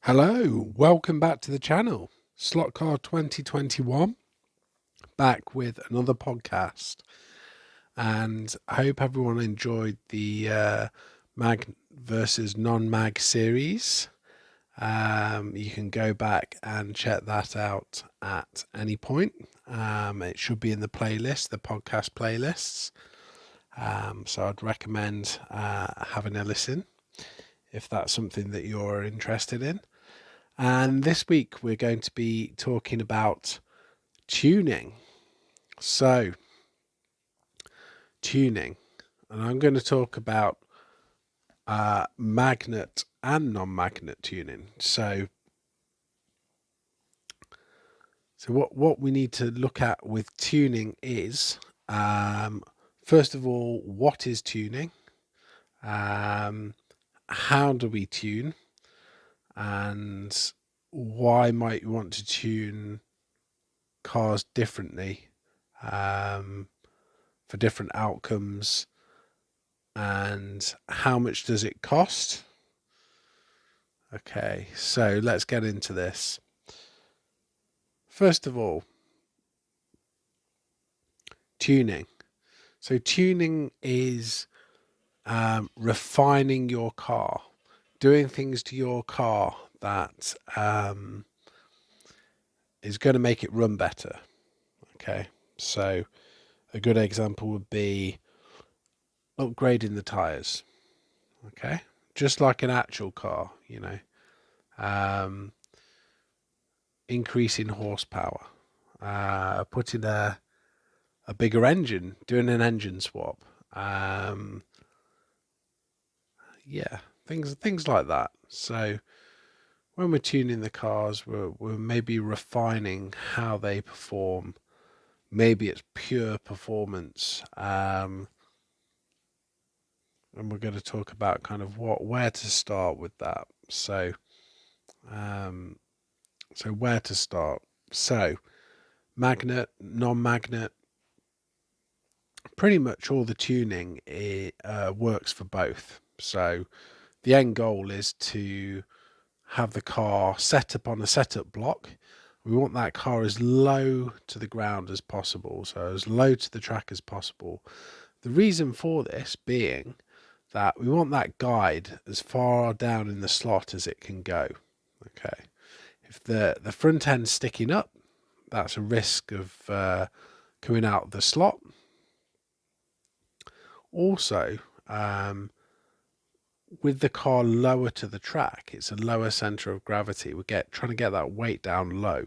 Hello, welcome back to the channel. Slot Car 2021, back with another podcast. And I hope everyone enjoyed the mag versus non-mag series. You can go back and check that out at any point. It should be in the playlist, the podcast playlists. So I'd recommend having a listen if that's something that you're interested in. And this week we're going to be talking about tuning. So, tuning. And I'm going to talk about magnet and non-magnet tuning. So what we need to look at with tuning is, first of all, what is tuning? How do we tune? And why might you want to tune cars differently for different outcomes, and how much does it cost? Okay, so let's get into this. First of all, tuning. So tuning is refining your car, doing things to your car that is going to make it run better. Okay, so a good example would be upgrading the tires. Okay, just like an actual car, increasing horsepower, putting a bigger engine, doing an engine swap. Yeah, things like that. So when we're tuning the cars, we're maybe refining how they perform. Maybe it's pure performance. And we're going to talk about kind of where to start with that. So where to start? So magnet, non-magnet, pretty much all the tuning works for both. So the end goal is to have the car set up on a setup block. We want that car as low to the ground as possible, so as low to the track as possible. The reason for this being that we want that guide as far down in the slot as it can go. Okay, if the front end's sticking up, that's a risk of coming out of the slot. Also, with the car lower to the track, it's a lower center of gravity. We're trying to get that weight down low.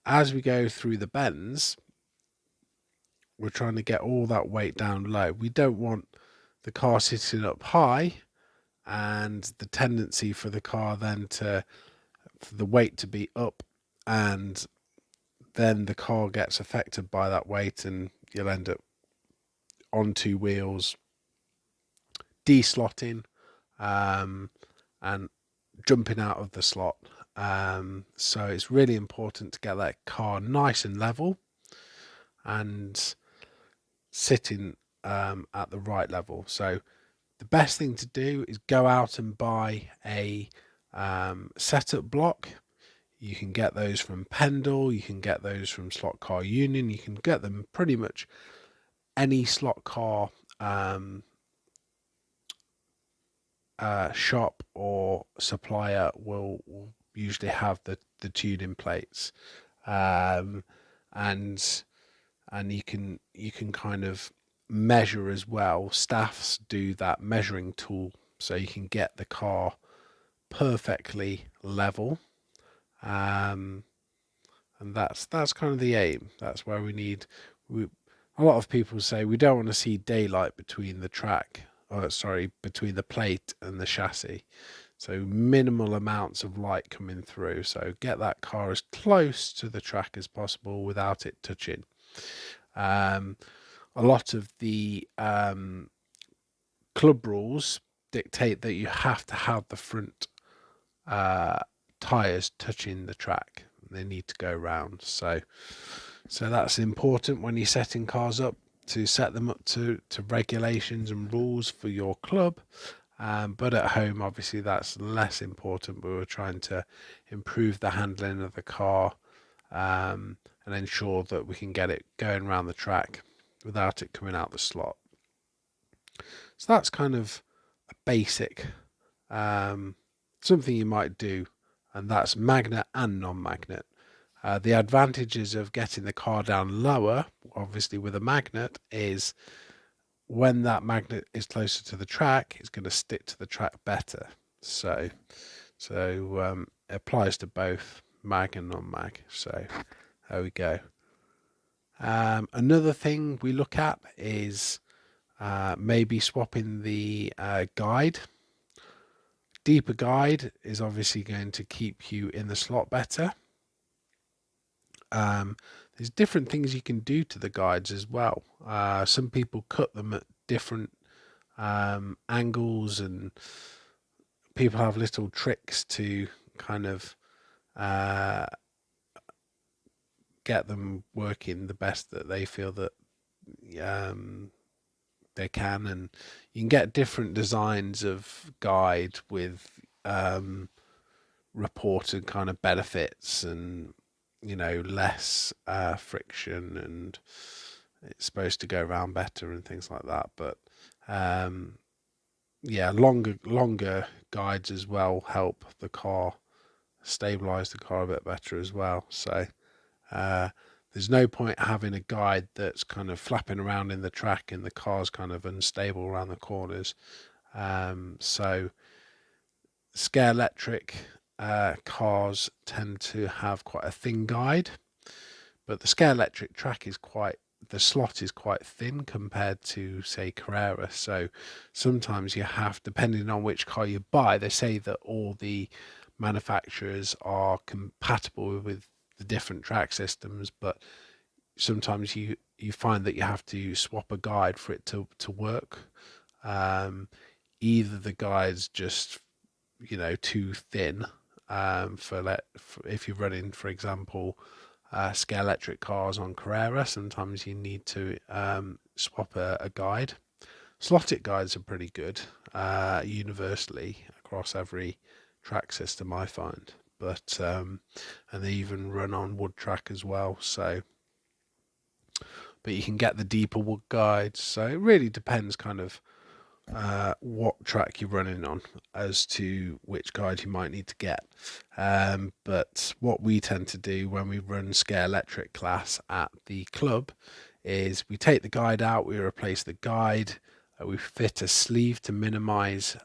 As we go through the bends, we're trying to get all that weight down low. We don't want the car sitting up high and the tendency for the car then for the weight to be up, and then the car gets affected by that weight and you'll end up on two wheels, de-slotting, and jumping out of the slot. So it's really important to get that car nice and level and sitting at the right level. So the best thing to do is go out and buy a setup block. You can get those from Pendle, you can get those from Slot Car Union, you can get them pretty much any slot car shop or supplier will usually have the tuning plates, and you can kind of measure as well. Staffs do that measuring tool, so you can get the car perfectly level, and that's kind of the aim. That's where a lot of people say we don't want to see daylight between the track, between the plate and the chassis. So minimal amounts of light coming through. So get that car as close to the track as possible without it touching. A lot of the club rules dictate that you have to have the front tires touching the track. They need to go round. So that's important when you're setting cars up, to set them up to regulations and rules for your club. But at home, obviously, that's less important. We were trying to improve the handling of the car, and ensure that we can get it going around the track without it coming out the slot. So that's kind of a basic, um, something you might do, and that's magnet and non-magnet. The advantages of getting the car down lower, obviously with a magnet, is when that magnet is closer to the track, it's going to stick to the track better. So it applies to both mag and non-mag. So there we go. Another thing we look at is maybe swapping the guide. Deeper guide is obviously going to keep you in the slot better. There's different things you can do to the guides as well. Some people cut them at different angles, and people have little tricks to kind of get them working the best that they feel that they can. And you can get different designs of guide with reported kind of benefits, and less friction, and it's supposed to go around better and things like that. But yeah, longer guides as well help the car stabilize the car a bit better as well. So there's no point having a guide that's kind of flapping around in the track and the car's kind of unstable around the corners. So Scalextric cars tend to have quite a thin guide, but the Scalextric track is the slot is quite thin compared to, say, Carrera. So sometimes you have, depending on which car you buy, they say that all the manufacturers are compatible with the different track systems, but sometimes you find that you have to swap a guide for it to work. Either the guide's just too thin, for if you're running, for example, Scalextric cars on Carrera, sometimes you need to swap a guide. Slotted guides are pretty good universally across every track system, I find, but and they even run on wood track as well. So, but you can get the deeper wood guides. So it really depends kind of what track you're running on as to which guide you might need to get. But what we tend to do when we run Scalextric class at the club is we take the guide out, we replace the guide, we fit a sleeve to minimize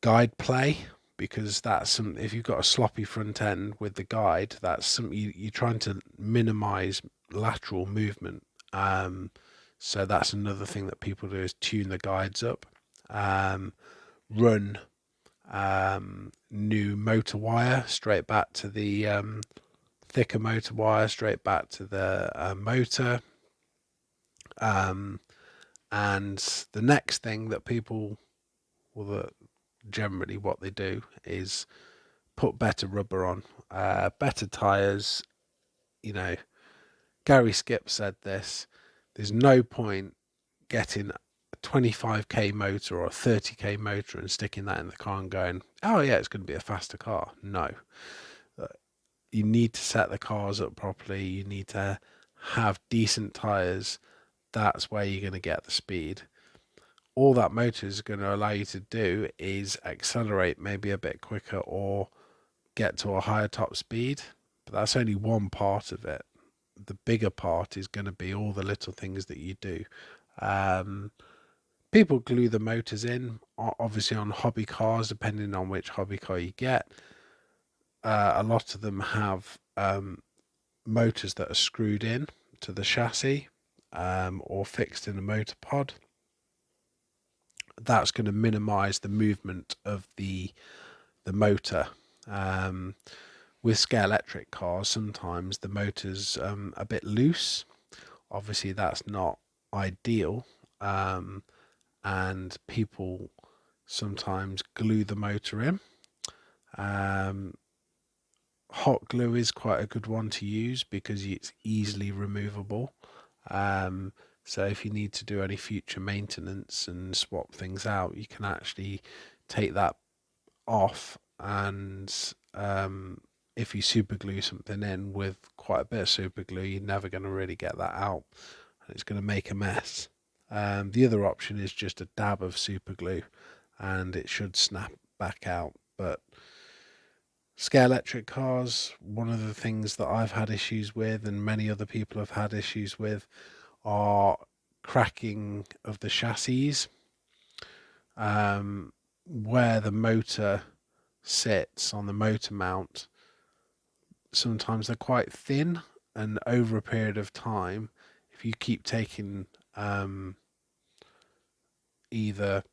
guide play, because that's some, if you've got a sloppy front end with the guide, that's some, you're trying to minimize lateral movement. So that's another thing that people do, is tune the guides up. Run new motor wire straight back to the thicker motor wire straight back to the motor. And the next thing that people, well, generally what they do is put better rubber on, better tires. Gary Skip said this: there's no point getting a 25k motor or a 30k motor and sticking that in the car and going, oh yeah, it's going to be a faster car. No, you need to set the cars up properly. You need to have decent tires. That's where you're going to get the speed. All that motor is going to allow you to do is accelerate maybe a bit quicker or get to a higher top speed, but that's only one part of it. The bigger part is going to be all the little things that you do. People glue the motors in, obviously on hobby cars, depending on which hobby car you get. A lot of them have motors that are screwed in to the chassis, or fixed in a motor pod. That's going to minimize the movement of the motor. With Scalextric cars, sometimes the motor's a bit loose. Obviously, that's not ideal, and people sometimes glue the motor in. Hot glue is quite a good one to use because it's easily removable. So if you need to do any future maintenance and swap things out, you can actually take that off, and if you super glue something in with quite a bit of super glue, you're never going to really get that out, and it's going to make a mess. The other option is just a dab of super glue, and it should snap back out. But Scalextric cars, one of the things that I've had issues with, and many other people have had issues with, are cracking of the chassis. Where the motor sits on the motor mount, sometimes they're quite thin, and over a period of time, if you keep taking either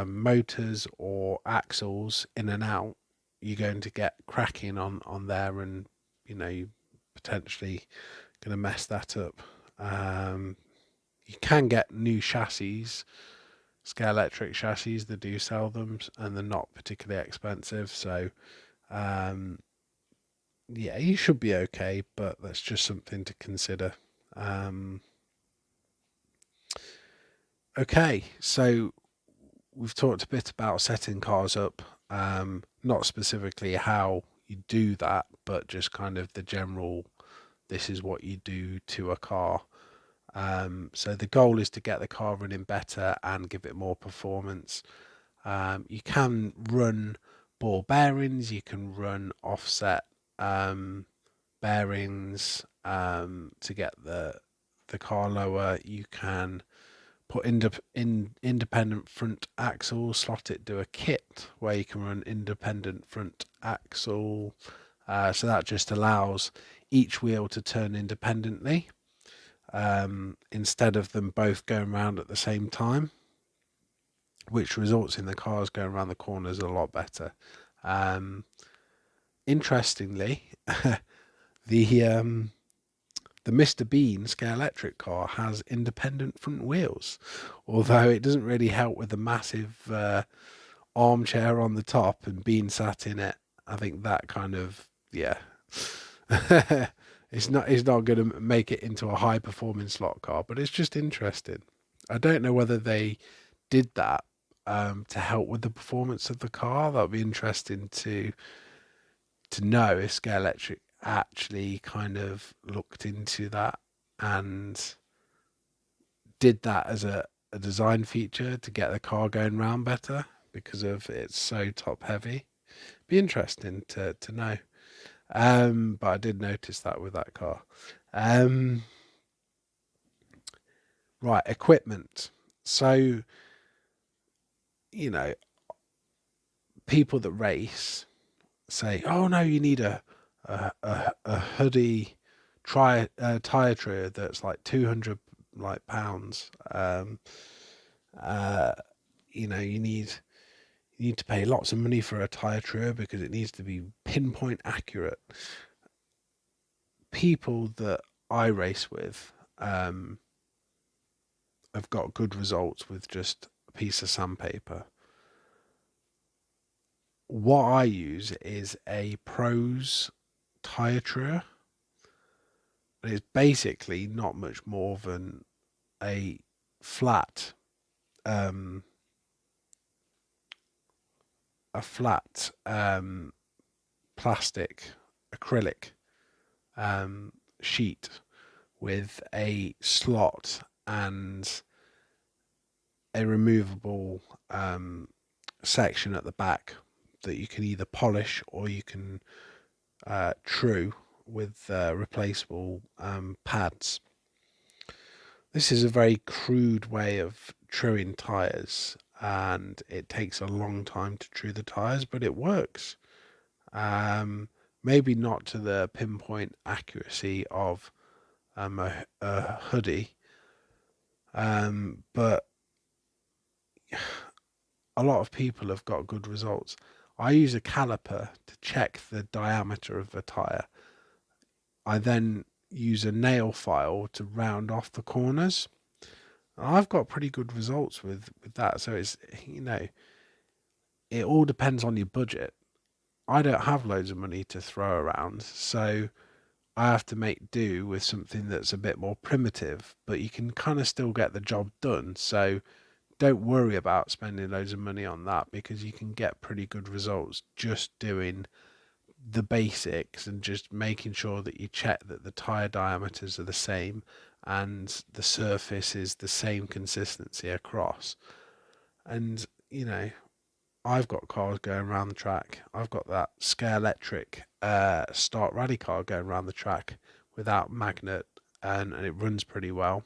motors or axles in and out, you're going to get cracking on there, and you potentially going to mess that up. You can get new chassis, Scalextric chassis. They do sell them, and they're not particularly expensive. So yeah, you should be okay, but that's just something to consider. Okay, so we've talked a bit about setting cars up, not specifically how you do that, but just kind of the general, this is what you do to a car. So the goal is to get the car running better and give it more performance. You can run ball bearings, you can run offset bearings to get the car lower. You can put independent front axle, slot it to a kit where you can run independent front axle. So that just allows each wheel to turn independently instead of them both going around at the same time, which results in the cars going around the corners a lot better. Interestingly, the Mr. Bean Scalextric car has independent front wheels, although it doesn't really help with the massive armchair on the top and Bean sat in it. I think that kind of, yeah, it's not going to make it into a high performing slot car, but it's just interesting. I don't know whether they did that to help with the performance of the car. That would be interesting to know if Scalextric actually kind of looked into that and did that as a design feature to get the car going round better because of it's so top heavy. Be interesting to know. But I did notice that with that car. Right, equipment. So, people that race say, "Oh no, you need a hoodie tire tray that's like 200 like pounds. You need to pay lots of money for a tire tray because it needs to be pinpoint accurate." People that I race with have got good results with just a piece of sandpaper. What I use is a Pros tire tray. It's basically not much more than a flat um, plastic acrylic sheet with a slot and a removable section at the back that you can either polish or you can true with replaceable pads. This is a very crude way of truing tires, and it takes a long time to true the tires, but it works. Maybe not to the pinpoint accuracy of a hoodie, but a lot of people have got good results. I use a caliper to check the diameter of the tire. I then use a nail file to round off the corners. I've got pretty good results with that. So it's, it all depends on your budget. I don't have loads of money to throw around, so I have to make do with something that's a bit more primitive, but you can kind of still get the job done. So don't worry about spending loads of money on that, because you can get pretty good results just doing the basics and just making sure that you check that the tire diameters are the same and the surface is the same consistency across. And I've got cars going around the track. I've got that Scalextric Start Rally car going around the track without magnet, and it runs pretty well.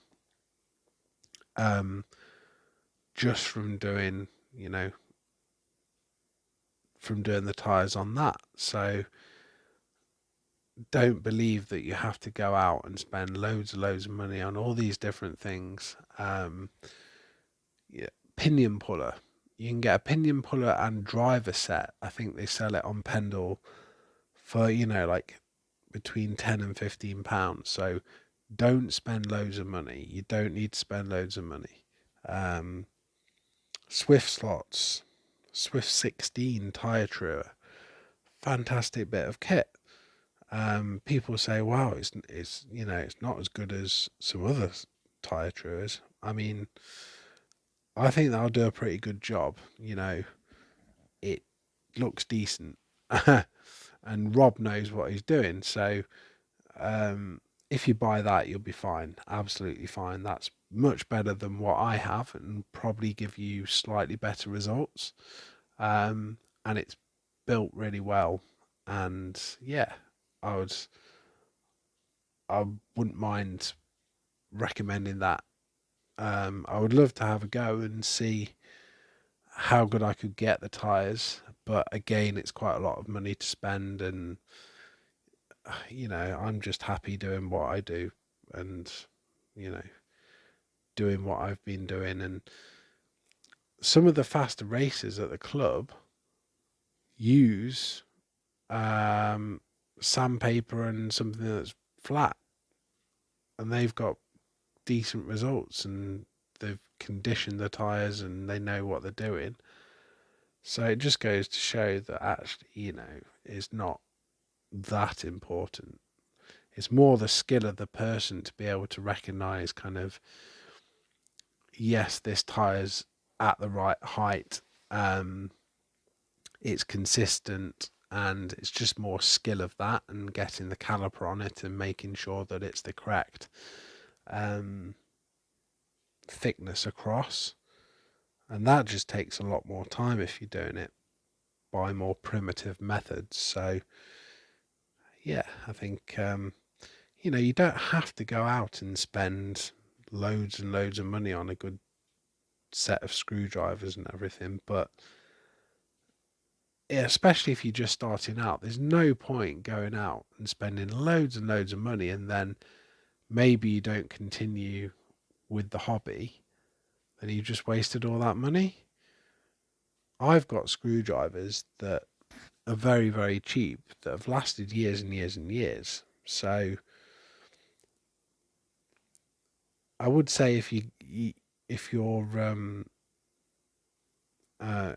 Just from doing, the tires on that. So don't believe that you have to go out and spend loads of money on all these different things. Yeah, pinion puller. You can get a pinion puller and driver set. I think they sell it on Pendle for, like between £10 and £15. So don't spend loads of money. You don't need to spend loads of money. Swift slots, Swift 16 tire truer, fantastic bit of kit. People say, "Wow, it's not as good as some other tire truers." I mean, I think that'll do a pretty good job. It looks decent, and Rob knows what he's doing. So if you buy that, you'll be fine, absolutely fine. That's much better than what I have, and probably give you slightly better results. And it's built really well, and yeah, I would I wouldn't mind recommending that. I would love to have a go and see how good I could get the tires, but again, it's quite a lot of money to spend, and I'm just happy doing what I do, and you know, doing what I've been doing. And some of the faster racers at the club use sandpaper and something that's flat, and they've got decent results, and they've conditioned the tires and they know what they're doing. So it just goes to show that actually, it's not that important. It's more the skill of the person to be able to recognize kind of, yes, this tire's at the right height, it's consistent, and it's just more skill of that and getting the caliper on it and making sure that it's the correct thickness across. And that just takes a lot more time if you're doing it by more primitive methods. So yeah, I think you don't have to go out and spend loads and loads of money on a good set of screwdrivers and everything, but yeah, especially if you're just starting out, there's no point going out and spending loads and loads of money and then maybe you don't continue with the hobby, then you just wasted all that money. I've got screwdrivers that are very, very cheap that have lasted years and years and years. So I would say if you're uh,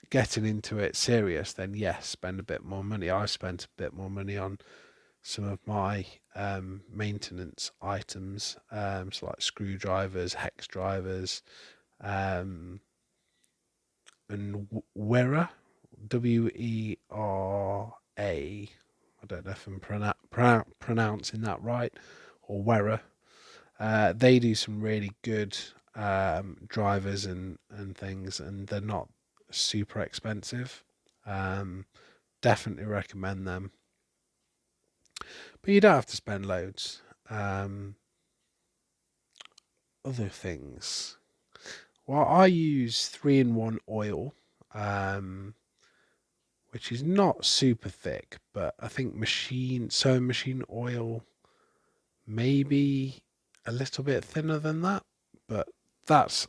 getting into it serious, then yes, spend a bit more money. I spent a bit more money on some of my maintenance items, so like screwdrivers, hex drivers, and Wera, Wera. I don't know if I'm pronouncing that right, or Wera. They do some really good drivers and things, and they're not super expensive. Definitely recommend them, but you don't have to spend loads. Other things. Well, I use 3-in-1 oil, um, which is not super thick, but I think sewing machine oil maybe a little bit thinner than that. But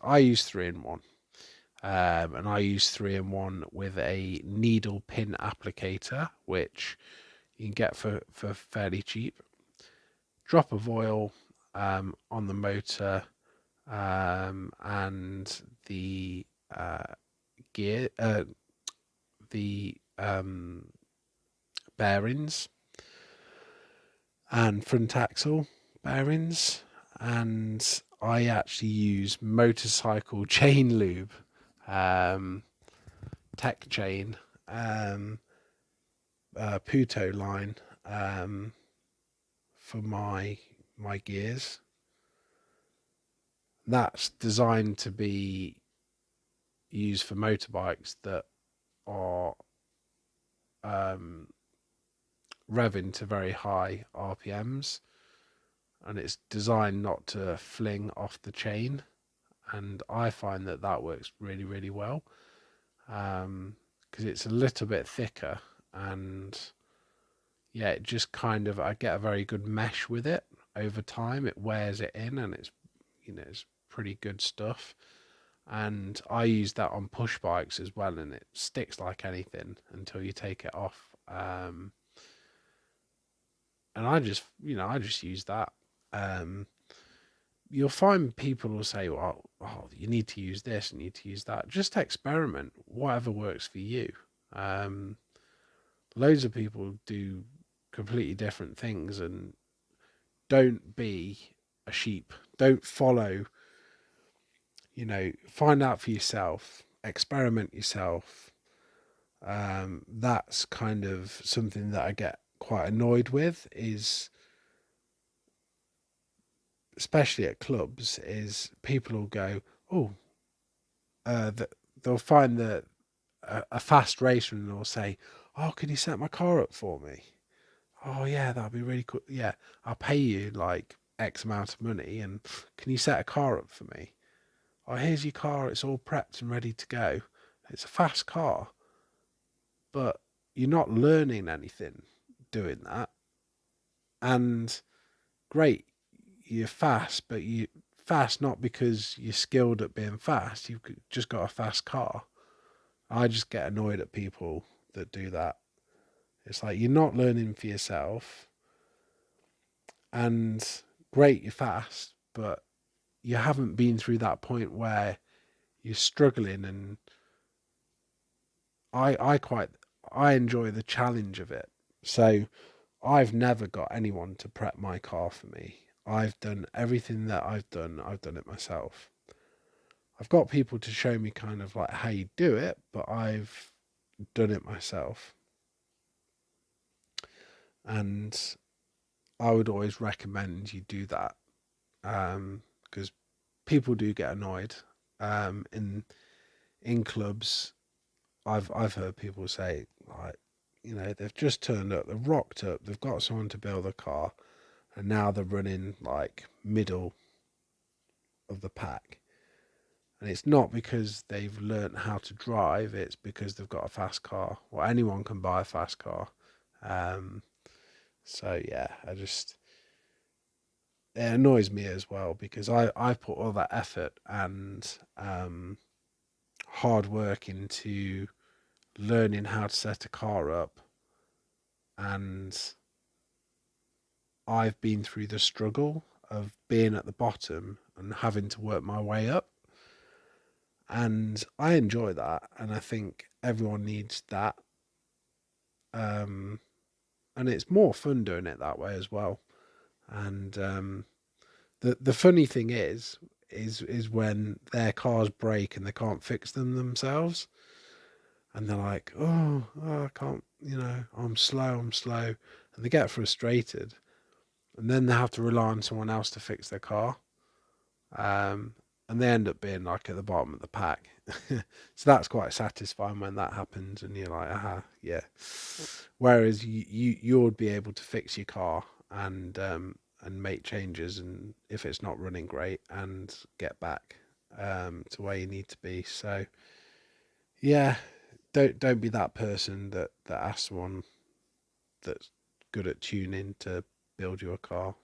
I use 3-in-1, and I use 3-in-1 with a needle pin applicator, which you can get for fairly cheap. Drop of oil on the motor, and the gear, the bearings, and front axle bearings, and I actually use motorcycle chain lube, um, tech chain, um, Puto line, um, for my gears. That's designed to be used for motorbikes that are um, revving to very high RPMs, and it's designed not to fling off the chain. And I find that that works really, really well, because it's a little bit thicker, and yeah, it just kind of, I get a very good mesh with it over time. It wears it in, and it's pretty good stuff. And I use that on push bikes as well, and it sticks like anything until you take it off. And I just use that. Um, you'll find people will say, "Well, oh, you need to use this, and you need to use that." Just experiment, whatever works for you. Um, Loads of people do completely different things, and don't be a sheep. Don't follow. Find out for yourself. Experiment yourself. That's kind of something that I get quite annoyed with, is especially at clubs, is people will go, oh, they'll find that a fast racer, and they'll say, oh, can you set my car up for me? Oh yeah, that'd be really cool. Yeah, I'll pay you like X amount of money, and can you set a car up for me? Oh, here's your car, it's all prepped and ready to go. It's a fast car, but you're not learning anything doing that. And great, you're fast, but you fast not because you're skilled at being fast. You've just got a fast car. I just get annoyed at people that do that. It's like, you're not learning for yourself, and great, you're fast, but you haven't been through that point where you're struggling. And I I quite I enjoy the challenge of it. So I've never got anyone to prep my car for me. I've done everything that I've done it myself. I've got people to show me kind of like how you do it, but I've done it myself. And I would always recommend you do that, because people do get annoyed, in clubs. I've heard people say, like, they've just turned up, they've rocked up, they've got someone to build a car, and now they're running like middle of the pack. And it's not because they've learnt how to drive, it's because they've got a fast car. Well, anyone can buy a fast car. Um, so yeah, it annoys me as well, because I put all that effort and hard work into learning how to set a car up, and I've been through the struggle of being at the bottom and having to work my way up. And I enjoy that, and I think everyone needs that. Um, and it's more fun doing it that way as well. And the funny thing is when their cars break and they can't fix them themselves, and they're like, oh, I can't, I'm slow, and they get frustrated, and then they have to rely on someone else to fix their car, um, and they end up being like at the bottom of the pack. So that's quite satisfying when that happens, and you're like, aha, yeah. Whereas you would be able to fix your car, and make changes, and if it's not running great, and get back to where you need to be. So yeah, don't be that person that asks someone that's good at tuning to build you a car.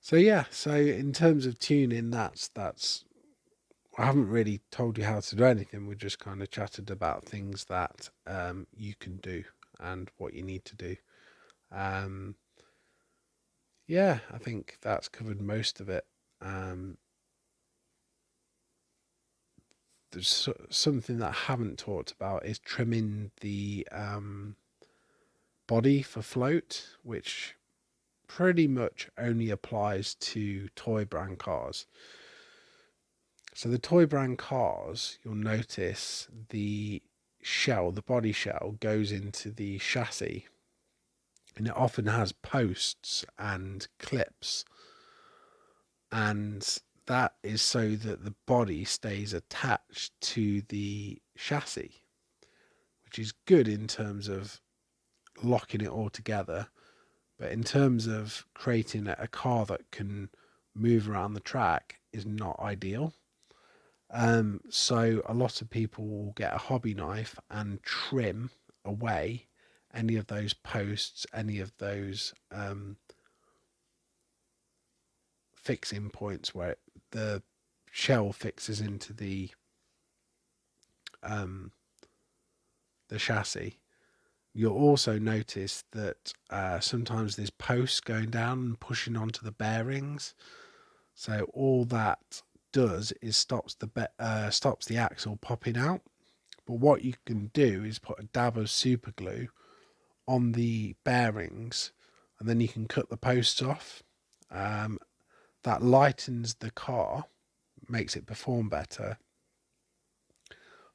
So yeah, so in terms of tuning, that's I haven't really told you how to do anything. We just kind of chatted about things that you can do and what you need to do. Um, yeah, I think that's covered most of it. Um, there's something that I haven't talked about is trimming the body for float, which pretty much only applies to toy brand cars. So the toy brand cars, you'll notice the body shell goes into the chassis, and it often has posts and clips, and that is so that the body stays attached to the chassis, which is good in terms of locking it all together. But in terms of creating a car that can move around the track is not ideal. So a lot of people will get a hobby knife and trim away any of those posts, any of those fixing points where the shell fixes into the chassis. You'll also notice that sometimes there's posts going down and pushing onto the bearings. So all that does is stops the axle popping out. But what you can do is put a dab of super glue on the bearings, and then you can cut the posts off. That lightens the car, makes it perform better,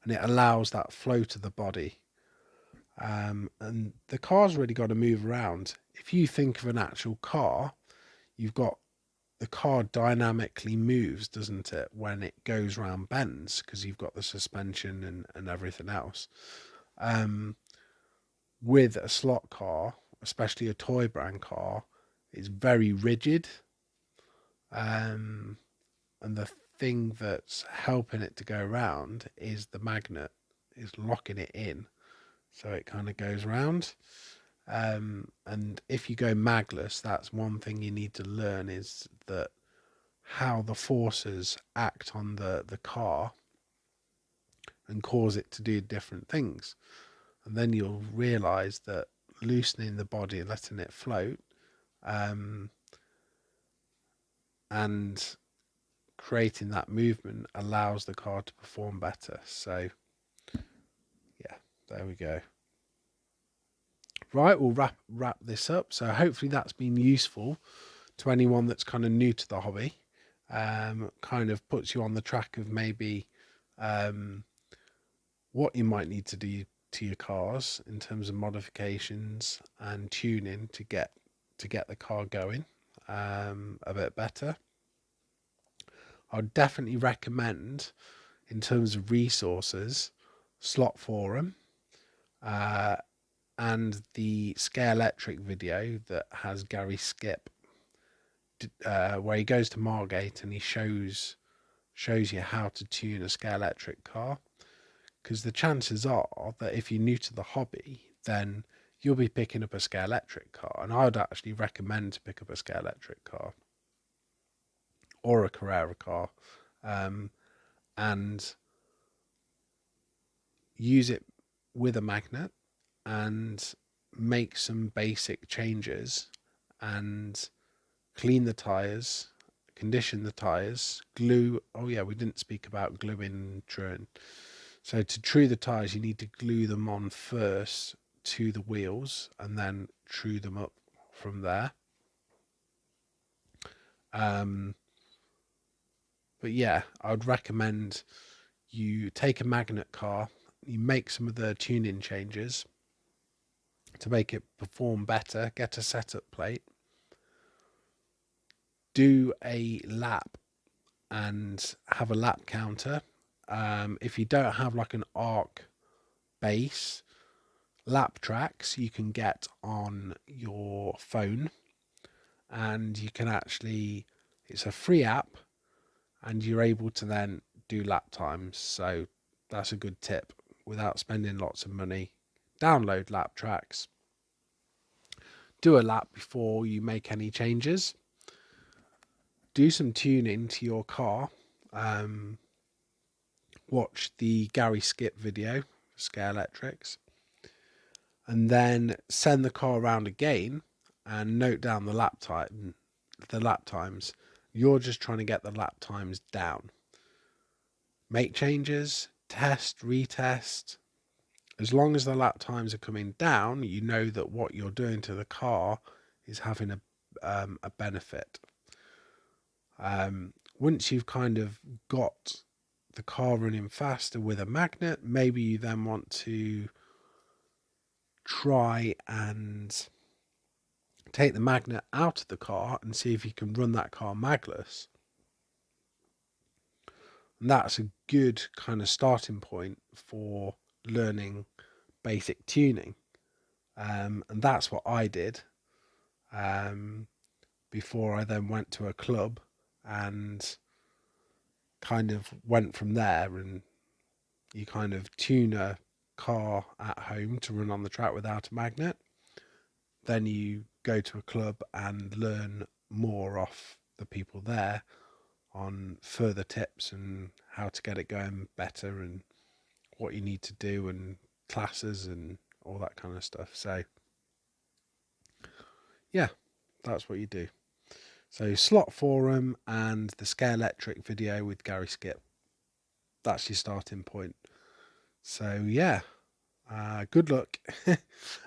and it allows that flow to the body. And the car's really got to move around. If you think of an actual car, you've got the car dynamically moves, doesn't it, when it goes round bends, because you've got the suspension and everything else. With a slot car, especially a toy brand car, it's very rigid. And the thing that's helping it to go around is the magnet is locking it in, so it kind of goes round. And if you go magless, that's one thing you need to learn, is that how the forces act on the car and cause it to do different things. And then you'll realize that loosening the body and letting it float, and creating that movement allows the car to perform better. So yeah, there we go. Right, we'll wrap this up. So hopefully that's been useful to anyone that's kind of new to the hobby. Kind of puts you on the track of maybe what you might need to do to your cars in terms of modifications and tuning to get the car going a bit better. I'd definitely recommend, in terms of resources, Slot Forum and the Scalextric video that has Gary Skip, where he goes to Margate and he shows you how to tune a Scalextric car. Because the chances are that if you're new to the hobby, then you'll be picking up a Scalextric car, and I would actually recommend to pick up a Scalextric car or a Carrera car, and use it with a magnet and make some basic changes and clean the tires, condition the tires, glue. Oh yeah, we didn't speak about gluing truing. So to true the tires, you need to glue them on first to the wheels and then true them up from there. But yeah, I would recommend you take a magnet car, you make some of the tuning changes to make it perform better, get a setup plate, do a lap and have a lap counter. If you don't have like an arc base, lap tracks you can get on your phone, and you can actually, it's a free app, and you're able to then do lap times. So that's a good tip. Without spending lots of money, download lap tracks, do a lap before you make any changes, do some tuning to your car, watch the Gary Skip video, Scalextrics, and then send the car around again and note down the lap times. You're just trying to get the lap times down. Make changes, test, retest, as long as the lap times are coming down, you know that what you're doing to the car is having a benefit. Once you've kind of got the car running faster with a magnet, maybe you then want to try and take the magnet out of the car and see if you can run that car magless. And that's a good kind of starting point for learning basic tuning. And that's what I did before I then went to a club and kind of went from there. And you kind of tune a car at home to run on the track without a magnet. Then you go to a club and learn more off the people there on further tips and how to get it going better and what you need to do and classes and all that kind of stuff. So yeah, that's what you do. So Slot Forum and the Scalextric video with Gary Skip. That's your starting point. So yeah, good luck.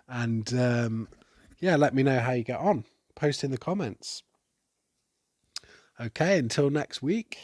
And yeah, let me know how you get on. Post in the comments. Okay, until next week.